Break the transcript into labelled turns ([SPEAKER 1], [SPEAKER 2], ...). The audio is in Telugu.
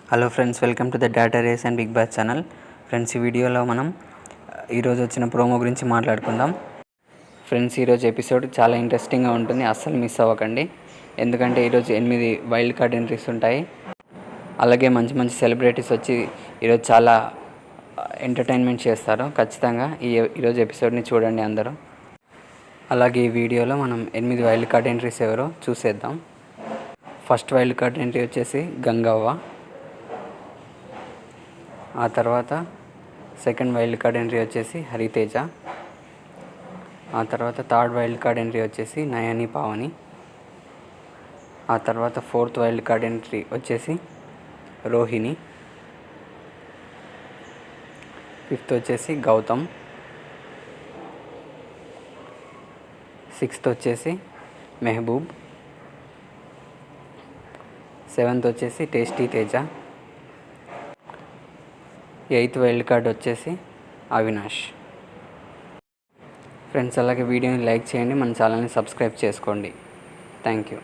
[SPEAKER 1] Hello friends, welcome to the data race and big batch channel. Friends, ఈ వీడియోలో మనం ఈరోజు వచ్చిన ప్రోమో గురించి మాట్లాడుకుందాం. ఫ్రెండ్స్, ఈరోజు ఎపిసోడ్ చాలా ఇంట్రెస్టింగ్గా ఉంటుంది, అస్సలు మిస్ అవ్వకండి. ఎందుకంటే ఈరోజు 8 వైల్డ్ కార్డ్ ఎంట్రీస్ ఉంటాయి. అలాగే మంచి మంచి సెలబ్రిటీస్ వచ్చి ఈరోజు చాలా ఎంటర్టైన్మెంట్ చేస్తారు. ఖచ్చితంగా ఈరోజు ఎపిసోడ్ని చూడండి అందరూ. అలాగే ఈ వీడియోలో మనం 8 వైల్డ్ కార్డ్ ఎంట్రీస్ ఎవరో చూసేద్దాం. ఫస్ట్ వైల్డ్ కార్డ్ ఎంట్రీ వచ్చేసి గంగవ్వ. ఆ తర్వాత సెకండ్ వైల్డ్ కార్డ్ ఎంట్రీ వచ్చేసి హరితేజ. ఆ తర్వాత థర్డ్ వైల్డ్ కార్డ్ ఎంట్రీ వచ్చేసి నయని పావని. ఆ తర్వాత ఫోర్త్ వైల్డ్ కార్డ్ ఎంట్రీ వచ్చేసి రోహిణి. ఫిఫ్త్ వచ్చేసి గౌతమ్. సిక్స్త్ వచ్చేసి మెహబూబ్. సెవెంత్ వచ్చేసి tasty Teja. Eighth wild card వచ్చేసి అవినాష్. ఫ్రెండ్స్, అలాగే వీడియోని లైక్ చేయండి, మన ఛానల్ని సబ్స్క్రైబ్ చేసుకోండి. Thank you.